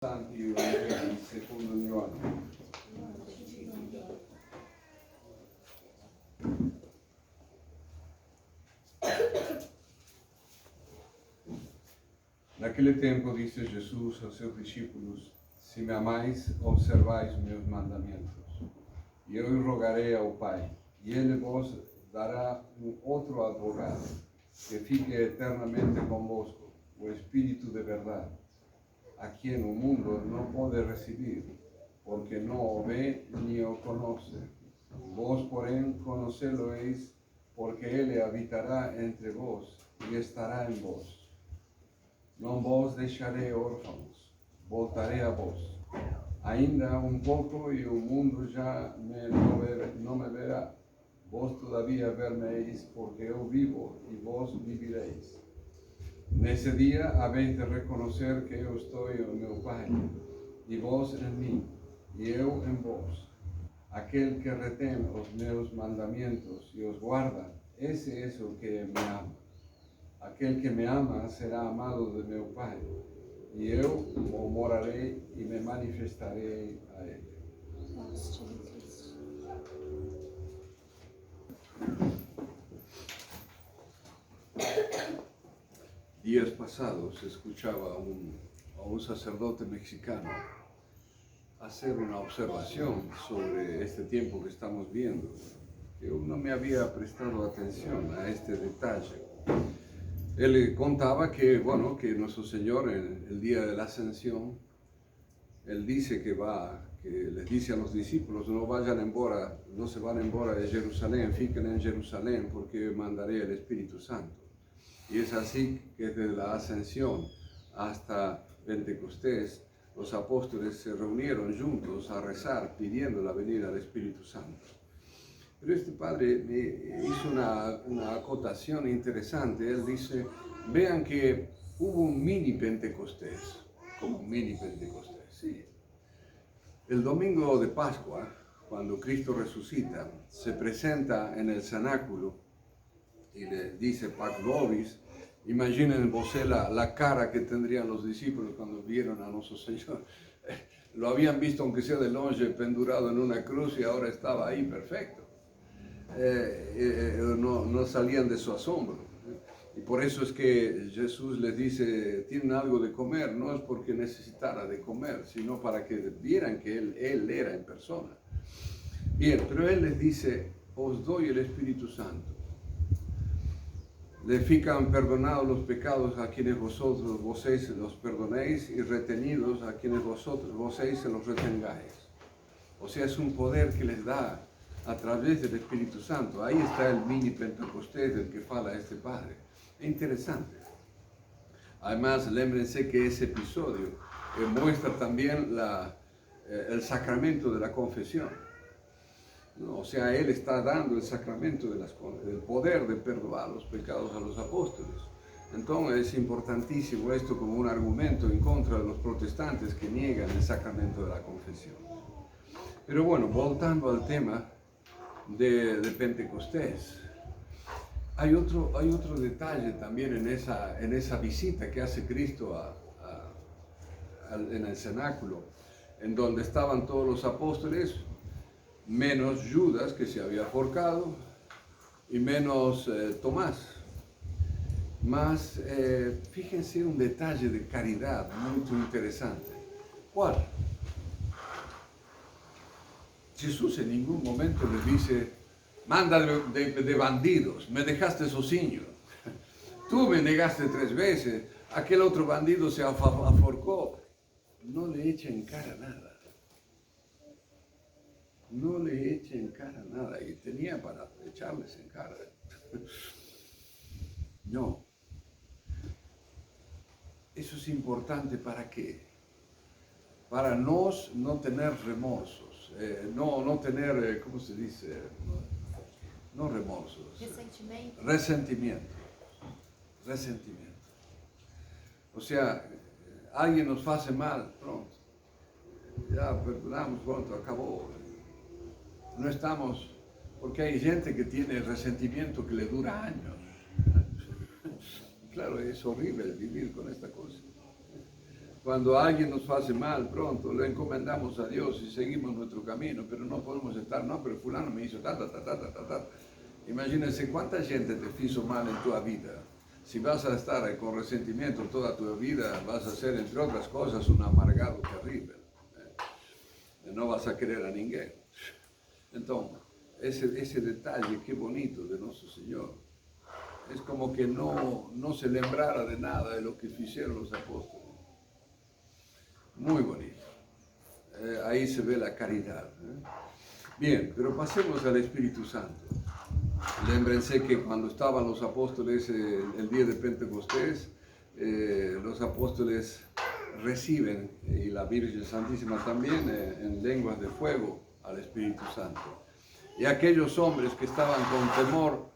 Santi Evangeli secondo Giovanni. En aquel tiempo dice Jesús a sus discípulos: si me amáis, observáis mis mandamientos. Y yo rogaré al Pai, y Él vos dará un otro abogado, que fique eternamente convosco, o Espíritu de verdad, a quien el mundo no puede recibir, porque no o ve ni o conoce. Vos, porém, conocéis, porque Él habitará entre vos y estará en vos. No vos dejaré órfãos, voltaré a vos. Ainda un poco y el mundo ya no me verá. Vos todavía vermeis, porque yo vivo y vos viviréis. En ese día habéis de reconocer que yo estoy en mi Pai, y vos en mí, y yo en vos. Aquel que retén los meus mandamientos y os guarda, ese es el que me ama. Aquel que me ama será amado de mi Pai, y yo moraré y me manifestaré a él. Días pasados escuchaba a un sacerdote mexicano hacer una observación sobre este tiempo que estamos viendo. Yo no me había prestado atención a este detalle. Él contaba que, que nuestro Señor en el día de la Ascensión, Él dice que les dice a los discípulos: no se van embora de Jerusalén, fiquen en Jerusalén, porque mandaré el Espíritu Santo. Y es así que desde la Ascensión hasta Pentecostés, los apóstoles se reunieron juntos a rezar pidiendo la venida del Espíritu Santo. Pero este padre me hizo una acotación interesante. Él dice: vean que hubo un mini Pentecostés. ¿Cómo un mini Pentecostés? Sí. El domingo de Pascua, cuando Cristo resucita, se presenta en el cenáculo y le dice Pax Vobis. Imaginen vos la cara que tendrían los discípulos cuando vieron a nuestro Señor. Lo habían visto, aunque sea de longe, pendurado en una cruz, y ahora estaba ahí perfecto. No salían de su asombro. Y por eso es que Jesús les dice: tienen algo de comer. No es porque necesitara de comer, sino para que vieran que Él era en persona. Bien, pero Él les dice: os doy el Espíritu Santo. Le fican perdonados los pecados a quienes vosotros los perdonéis, y retenidos a quienes vosotros se los retengáis. O sea, es un poder que les da a través del Espíritu Santo. Ahí está el mini Pentecostés del que fala este padre. Es interesante. Además, lémbrense que ese episodio muestra también el sacramento de la confesión. O sea, Él está dando el sacramento del poder de perdonar los pecados a los apóstoles. Entonces es importantísimo esto como un argumento en contra de los protestantes que niegan el sacramento de la confesión. Pero bueno, voltando al tema de Pentecostés, hay otro detalle también en esa visita que hace Cristo en el cenáculo, en donde estaban todos los apóstoles, menos Judas, que se había forcado, y menos Tomás. Más, fíjense un detalle de caridad muy interesante. ¿Cuál? Jesús en ningún momento le dice: manda de bandidos, me dejaste sozinho. Tú me negaste 3 veces, aquel otro bandido se aforcó. No le echa en cara nada. No le eche en cara nada, y tenía para echarles en cara. No. Eso es importante. ¿Para qué? Para no tener remorsos, no tener, ¿cómo se dice? No remorsos. Resentimiento. O sea, alguien nos hace mal, pronto. Ya perdonamos, pronto, acabó. No estamos, porque hay gente que tiene resentimiento que le dura años. Claro, es horrible vivir con esta cosa. Cuando alguien nos hace mal, pronto le encomendamos a Dios y seguimos nuestro camino, pero no podemos estar, no, pero fulano me hizo ta, ta, ta, ta, ta, ta, ta. Imagínense cuánta gente te hizo mal en tu vida. Si vas a estar con resentimiento toda tu vida, vas a ser, entre otras cosas, un amargado terrible. No vas a querer a ninguém. Entonces, ese detalle, qué bonito de nuestro Señor. Es como que no se lembrara de nada de lo que hicieron los apóstoles. Muy bonito. Ahí se ve la caridad. Bien, pero pasemos al Espíritu Santo. Lémbrense que cuando estaban los apóstoles el día de Pentecostés, los apóstoles reciben, y la Virgen Santísima también, en lenguas de fuego al Espíritu Santo. Y aquellos hombres que estaban con temor,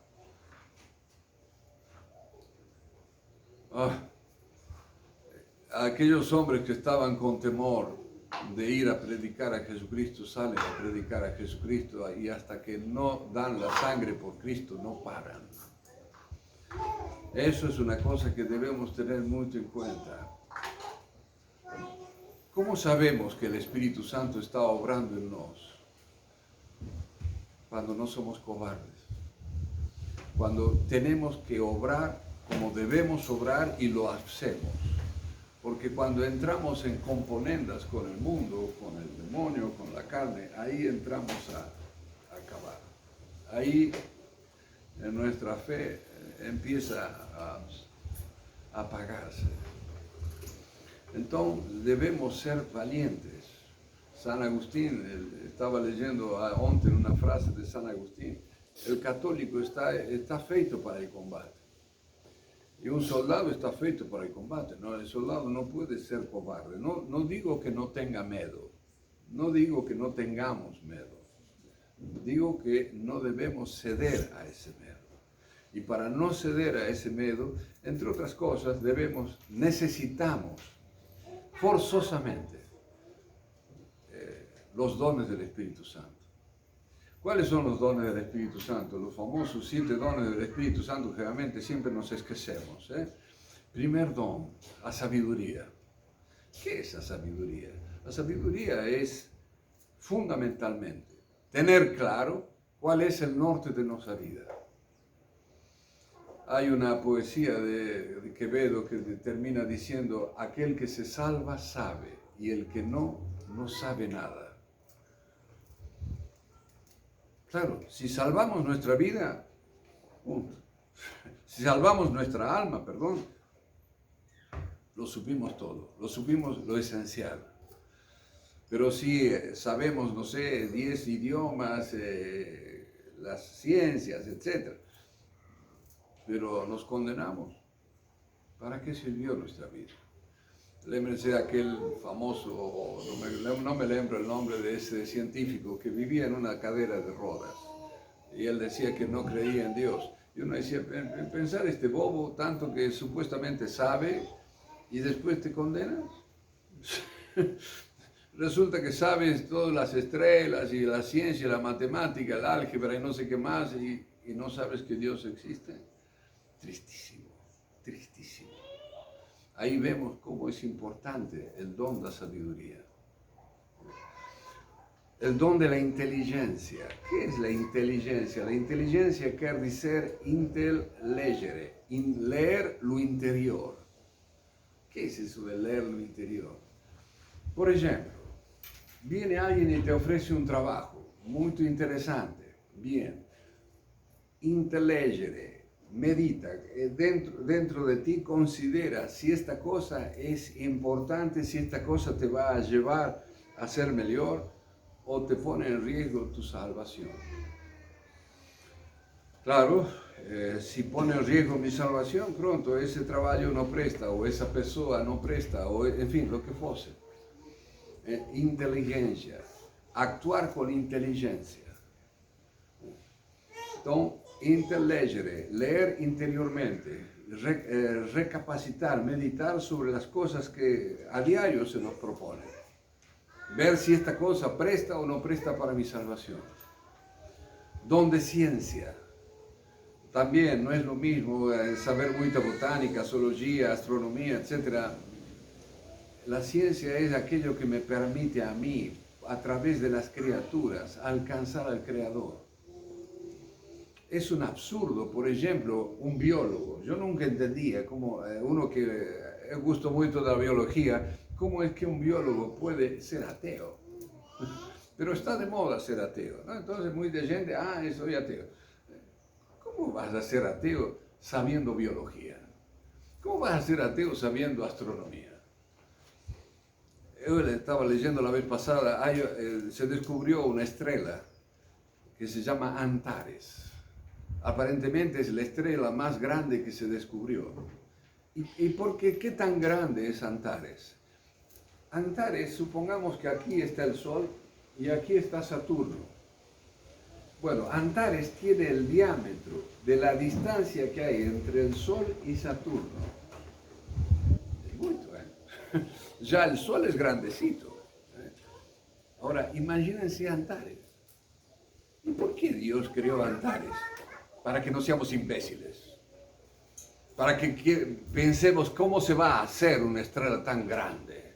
aquellos hombres que estaban con temor de ir a predicar a Jesucristo, salen a predicar a Jesucristo y hasta que no dan la sangre por Cristo no paran. Eso es una cosa que debemos tener mucho en cuenta. ¿Cómo sabemos que el Espíritu Santo está obrando en nosotros? Cuando no somos cobardes, cuando tenemos que obrar como debemos obrar y lo hacemos. Porque cuando entramos en componendas con el mundo, con el demonio, con la carne, ahí entramos a acabar. Ahí nuestra fe empieza a apagarse. Entonces debemos ser valientes. San Agustín, estaba leyendo antes una frase de San Agustín, el católico está feito para el combate. Y un soldado está feito para el combate, ¿no? El soldado no puede ser cobarde. No digo que no tenga miedo, no digo que no tengamos miedo, digo que no debemos ceder a ese miedo. Y para no ceder a ese miedo, entre otras cosas, necesitamos forzosamente los dones del Espíritu Santo. ¿Cuáles son los dones del Espíritu Santo? Los famosos 7 dones del Espíritu Santo, generalmente siempre nos esquecemos. Primer don, la sabiduría. ¿Qué es la sabiduría? La sabiduría es fundamentalmente tener claro cuál es el norte de nuestra vida. Hay una poesía de Quevedo que termina diciendo: aquel que se salva sabe, y el que no sabe nada. Claro, si salvamos nuestra vida, si salvamos nuestra alma, perdón, lo supimos todo, lo supimos lo esencial. Pero si sabemos, no sé, 10 idiomas, las ciencias, etc., pero nos condenamos, ¿para qué sirvió nuestra vida? Lémbrense de aquel famoso, no me lembro el nombre de ese científico que vivía en una cadera de rodas. Y él decía que no creía en Dios. Y uno decía, pensar este bobo tanto que supuestamente sabe y después te condenas. Resulta que sabes todas las estrellas y la ciencia, la matemática, el álgebra y no sé qué más y no sabes que Dios existe. Tristísimo, tristísimo. Ahí vemos cómo es importante el don de la sabiduría. El don de la inteligencia. ¿Qué es la inteligencia? La inteligencia quiere decir intellegere, leer lo interior. ¿Qué es eso de leer lo interior? Por ejemplo, viene alguien y te ofrece un trabajo muy interesante. Bien, intellegere. Medita, dentro de ti considera si esta cosa es importante, si esta cosa te va a llevar a ser mejor o te pone en riesgo tu salvación. Claro, si pone en riesgo mi salvación, pronto ese trabajo no presta o esa persona no presta o en fin, lo que fuese. Inteligencia, actuar con inteligencia. Entonces, intellegere, leer interiormente, recapacitar, meditar sobre las cosas que a diario se nos proponen. Ver si esta cosa presta o no presta para mi salvación. Don de ciencia. También no es lo mismo saber mucha botánica, zoología, astronomía, etc. La ciencia es aquello que me permite a mí, a través de las criaturas, alcanzar al Creador. Es un absurdo, por ejemplo, un biólogo. Yo nunca entendía cómo uno que gusto mucho de la biología, cómo es que un biólogo puede ser ateo. Pero está de moda ser ateo, ¿no? Entonces mucha gente, soy ateo. ¿Cómo vas a ser ateo sabiendo biología? ¿Cómo vas a ser ateo sabiendo astronomía? Yo estaba leyendo la vez pasada, se descubrió una estrella que se llama Antares. Aparentemente es la estrella más grande que se descubrió. ¿Y por qué? ¿Qué tan grande es Antares? Antares, supongamos que aquí está el Sol y aquí está Saturno. Bueno, Antares tiene el diámetro de la distancia que hay entre el Sol y Saturno. Es mucho, ¿eh? Ya el Sol es grandecito. Ahora, imagínense Antares. ¿Y por qué Dios creó Antares? Para que no seamos imbéciles. Para que pensemos cómo se va a hacer una estrella tan grande.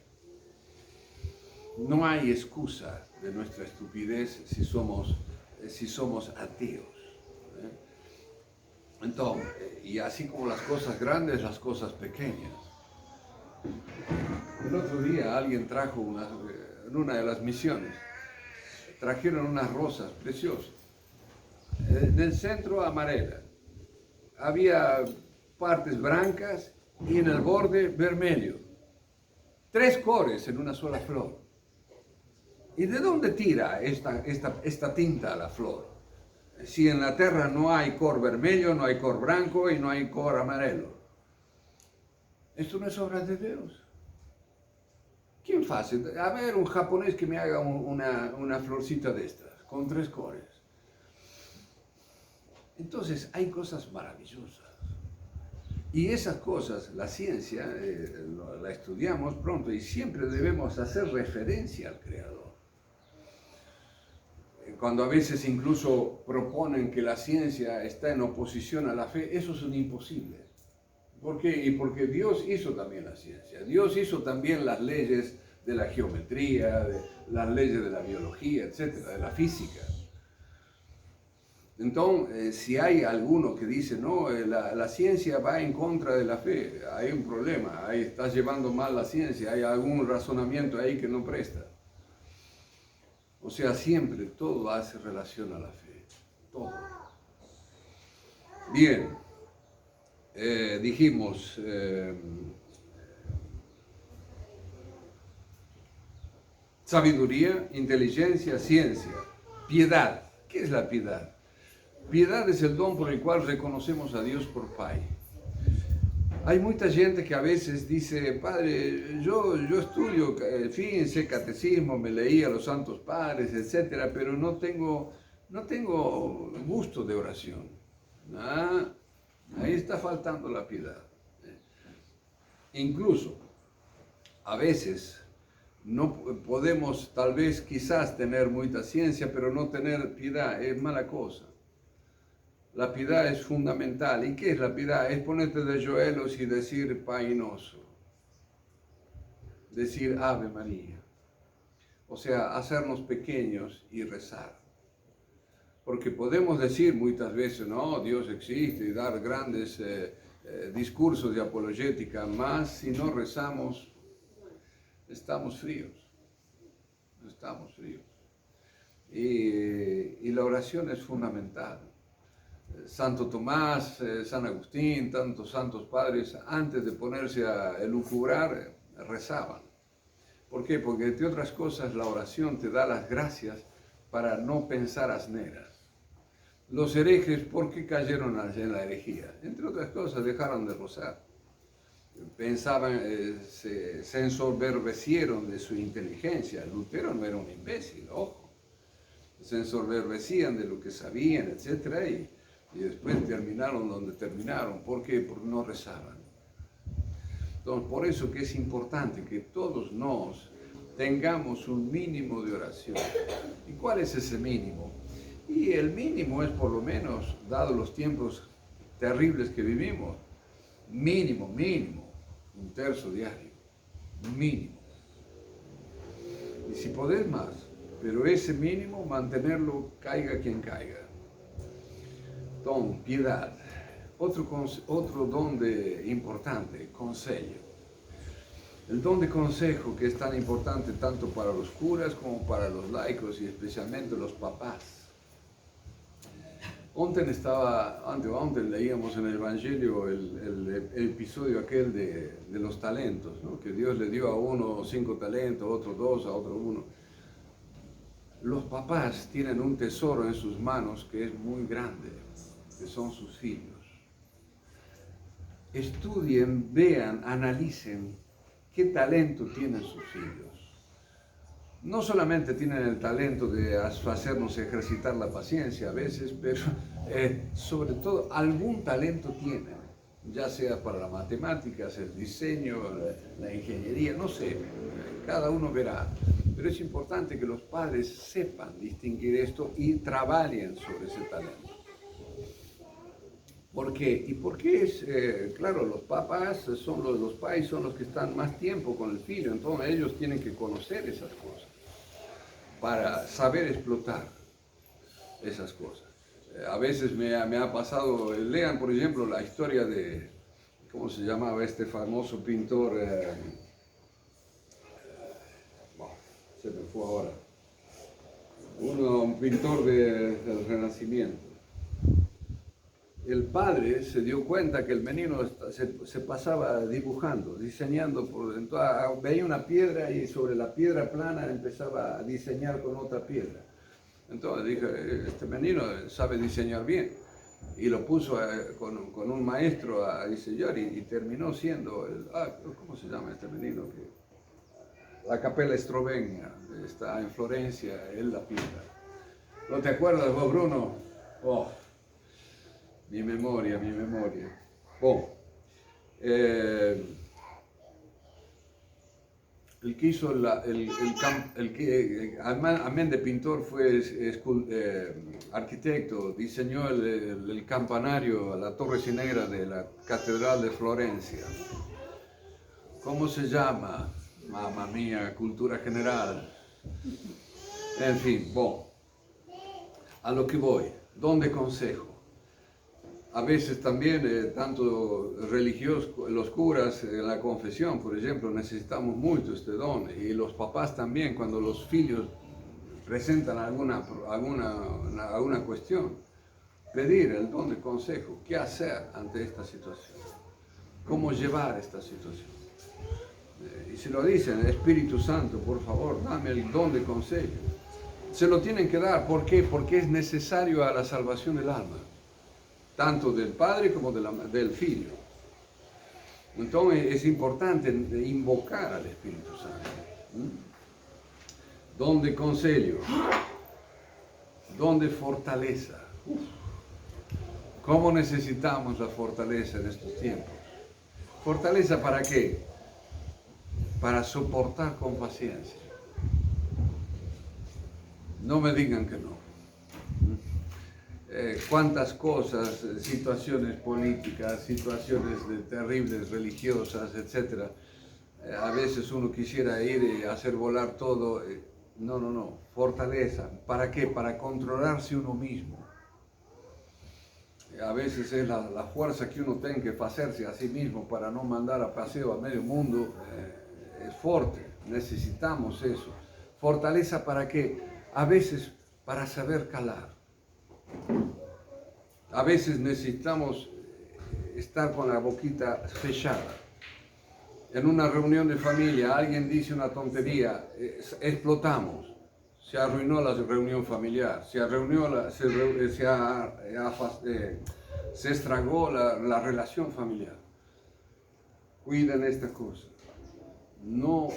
No hay excusa de nuestra estupidez si somos ateos. Entonces, y así como las cosas grandes, las cosas pequeñas. El otro día alguien trajo en una de las misiones, trajeron unas rosas preciosas. En el centro amarela. Había partes blancas y en el borde vermelho. 3 colores en una sola flor. ¿Y de dónde tira esta tinta a la flor? Si en la tierra no hay color vermelho, no hay color blanco y no hay color amarelo. Esto no es obra de Dios. ¿Quién hace? A ver, un japonés que me haga una florcita de estas, con 3 colores. Entonces, hay cosas maravillosas. Y esas cosas, la ciencia, la estudiamos pronto y siempre debemos hacer referencia al Creador. Cuando a veces incluso proponen que la ciencia está en oposición a la fe, eso es un imposible. ¿Por qué? Y porque Dios hizo también la ciencia. Dios hizo también las leyes de la geometría, las leyes de la biología, etcétera, de la física. Entonces, si hay alguno que dice, no, la ciencia va en contra de la fe, hay un problema, ahí estás llevando mal la ciencia, hay algún razonamiento ahí que no presta. O sea, siempre todo hace relación a la fe, todo. Bien, dijimos, sabiduría, inteligencia, ciencia, piedad. ¿Qué es la piedad? Piedad es el don por el cual reconocemos a Dios por Pai. Hay mucha gente que a veces dice, padre, yo estudio, sé catecismo, me leí a los santos padres, etcétera, pero no tengo gusto de oración. Ahí está faltando la piedad. Incluso, a veces, no podemos tal vez quizás tener mucha ciencia, pero no tener piedad es mala cosa. La piedad es fundamental. ¿Y qué es la piedad? Es ponerte de joelhos y decir Pai Nosso. Decir Ave María. O sea, hacernos pequeños y rezar. Porque podemos decir muchas veces, no, Dios existe y dar grandes discursos de apologética, más si no rezamos, estamos fríos. Estamos fríos. Y la oración es fundamental. Santo Tomás, San Agustín, tantos santos padres, antes de ponerse a elucubrar, rezaban. ¿Por qué? Porque, entre otras cosas, la oración te da las gracias para no pensar asneras. Los herejes, ¿por qué cayeron en la herejía? Entre otras cosas, dejaron de rezar. Pensaban, se ensoberbecieron de su inteligencia. Lutero no era un imbécil, ojo. Se ensoberbecían de lo que sabían, etcétera, y después terminaron donde terminaron. ¿Por qué? Porque no rezaban. Entonces, por eso que es importante que todos nos tengamos un mínimo de oración. ¿Y cuál es ese mínimo? Y el mínimo es, por lo menos, dado los tiempos terribles que vivimos, mínimo, 1 tercio diario, mínimo. si podés más, pero ese mínimo mantenerlo caiga quien caiga. Don, piedad. Otro don importante, consejo. El don de consejo que es tan importante tanto para los curas como para los laicos y especialmente los papás. Antes leíamos en el Evangelio el episodio aquel de los talentos, ¿no? Que Dios le dio a uno 5 talentos, a otro 2, a otro 1. Los papás tienen un tesoro en sus manos que es muy grande, que son sus hijos. Estudien, vean, analicen qué talento tienen sus hijos. No solamente tienen el talento de hacernos ejercitar la paciencia a veces, pero sobre todo algún talento tienen, ya sea para las matemáticas, el diseño, la ingeniería, no sé, cada uno verá. Pero es importante que los padres sepan distinguir esto y trabajen sobre ese talento. ¿Por qué? Y porque claro, los papás los pais son los que están más tiempo con el filho, entonces ellos tienen que conocer esas cosas para saber explotar esas cosas. A veces me ha pasado, lean por ejemplo la historia de, ¿cómo se llamaba este famoso pintor? Se me fue ahora. Un pintor del Renacimiento. El padre se dio cuenta que el menino se pasaba dibujando, diseñando, entonces veía una piedra y sobre la piedra plana empezaba a diseñar con otra piedra. Entonces dije, este menino sabe diseñar bien. Y lo puso con un maestro a diseñar y terminó siendo, ¿cómo se llama este menino? La Capella Eslovenia, está en Florencia, él la pinta. ¿No te acuerdas vos, Bruno? Oh. Mi memoria. Bueno, el que hizo amén de pintor fue arquitecto, diseñó el campanario, la torre cinegra de la Catedral de Florencia. ¿Cómo se llama? Mamma mía, cultura general. En fin, bueno, a lo que voy, don de consejo. A veces también, tanto religiosos, los curas, la confesión, por ejemplo, necesitamos mucho este don. Y los papás también, cuando los hijos presentan alguna cuestión, pedir el don de consejo. ¿Qué hacer ante esta situación? ¿Cómo llevar esta situación? Y se lo dicen, Espíritu Santo, por favor, dame el don de consejo. Se lo tienen que dar, ¿por qué? Porque es necesario a la salvación del alma, tanto del padre como del figlio. Entonces es importante invocar al Espíritu Santo. Don de consejo, don de fortaleza. ¿Cómo necesitamos la fortaleza en estos tiempos? ¿Fortaleza para qué? Para soportar con paciencia. No me digan que no. Cuántas cosas, situaciones políticas, situaciones terribles, religiosas, etc. A veces uno quisiera ir y hacer volar todo. No. Fortaleza. ¿Para qué? Para controlarse uno mismo. A veces es la fuerza que uno tiene que hacerse a sí mismo para no mandar a paseo a medio mundo. Es fuerte. Necesitamos eso. Fortaleza para qué? A veces para saber calar. A veces necesitamos estar con la boquita fechada. En una reunión de familia alguien dice una tontería, explotamos. Se arruinó la reunión familiar, se estragó la relación familiar. Cuiden esta cosa. No,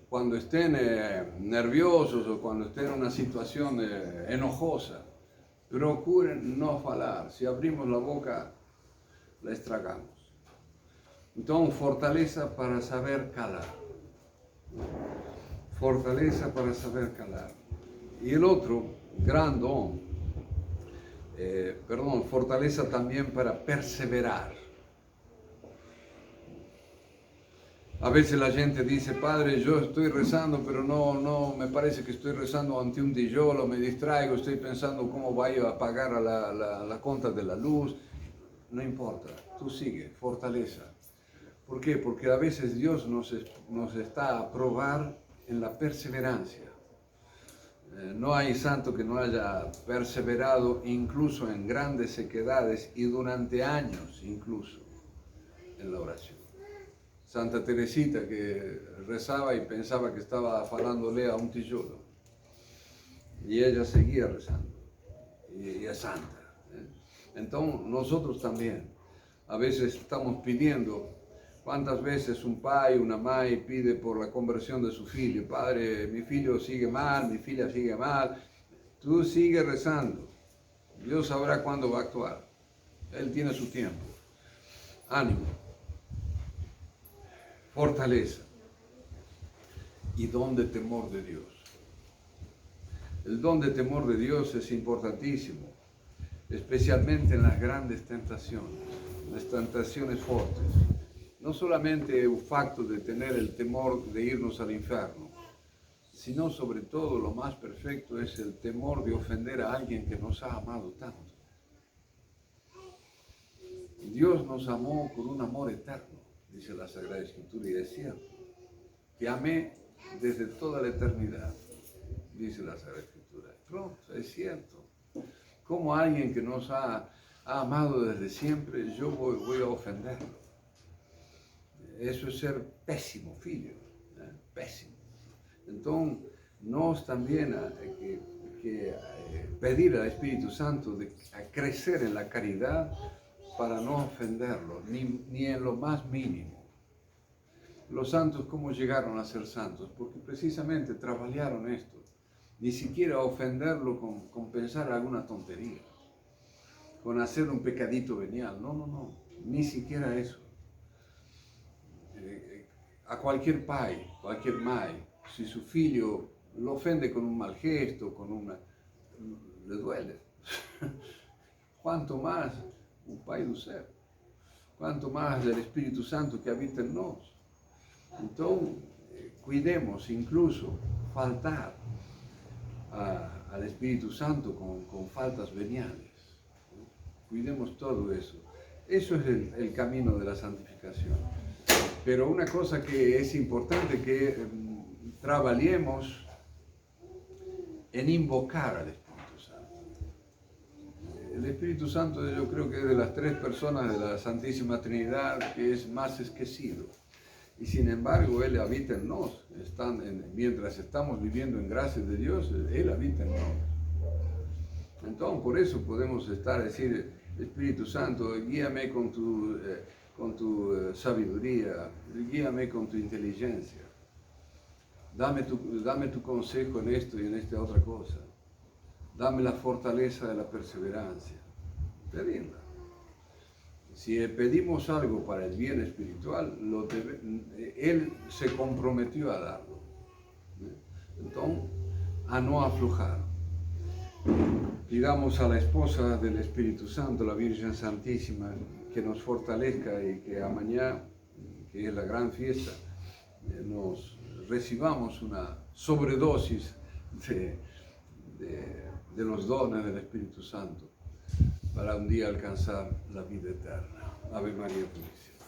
cuando estén nerviosos o cuando estén en una situación enojosa, procuren no hablar. Si abrimos la boca, la estragamos. Entonces, fortaleza para saber calar. Fortaleza para saber calar. Y el otro, gran don, fortaleza también para perseverar. A veces la gente dice, Padre, yo estoy rezando, pero no, me parece que estoy rezando ante un tijolo, me distraigo, estoy pensando cómo voy a pagar la cuenta de la luz. No importa, tú sigue, fortaleza. ¿Por qué? Porque a veces Dios nos está a probar en la perseverancia. No hay santo que no haya perseverado incluso en grandes sequedades y durante años incluso en la oración. Santa Teresita, que rezaba y pensaba que estaba hablándole a un tijolo, y ella seguía rezando, y es santa. Entonces nosotros también, a veces estamos pidiendo, ¿cuántas veces un pai, una mai pide por la conversión de su figlio? Padre, mi figlio sigue mal, mi figlia sigue mal. Tú sigue rezando, Dios sabrá cuándo va a actuar, Él tiene su tiempo. Ánimo, fortaleza y don de temor de Dios. El don de temor de Dios es importantísimo, especialmente en las grandes tentaciones, las tentaciones fuertes. No solamente el facto de tener el temor de irnos al infierno, sino sobre todo lo más perfecto es el temor de ofender a alguien que nos ha amado tanto. Dios nos amó con un amor eterno, dice la Sagrada Escritura, y es cierto. Te amé desde toda la eternidad, dice la Sagrada Escritura. Pronto, es cierto. Como alguien que nos ha amado desde siempre, yo voy a ofenderlo. Eso es ser pésimo, filho, pésimo. Entonces, nos también que pedir al Espíritu Santo a crecer en la caridad para no ofenderlo, ni en lo más mínimo. Los santos, ¿cómo llegaron a ser santos? Porque precisamente trabajaron esto. Ni siquiera ofenderlo con pensar alguna tontería, con hacer un pecadito venial. No, ni siquiera eso. A cualquier pai, cualquier mai, si su figlio lo ofende con un mal gesto, le duele. Cuanto más un pai do céu, cuanto más del Espíritu Santo que habita en nosotros. Entonces, cuidemos incluso faltar al Espíritu Santo con faltas veniales. Cuidemos todo eso. Eso es el camino de la santificación. Pero una cosa que es importante que trabajemos en invocar al Espíritu Santo. El Espíritu Santo yo creo que es de las tres personas de la Santísima Trinidad que es más esquecido. Y sin embargo, Él habita en nosotros. Mientras estamos viviendo en gracia de Dios, Él habita en nosotros. Entonces, por eso podemos decir, Espíritu Santo, guíame con tu sabiduría, guíame con tu inteligencia. Dame tu consejo en esto y en esta otra cosa. Dame la fortaleza de la perseverancia. Pedirla. Si pedimos algo para el bien espiritual, Él se comprometió a darlo. Entonces, a no aflojar. Pidamos a la esposa del Espíritu Santo, la Virgen Santísima, que nos fortalezca y que mañana, que es la gran fiesta, nos recibamos una sobredosis de los dones del Espíritu Santo para un día alcanzar la vida eterna. Ave María Purísima.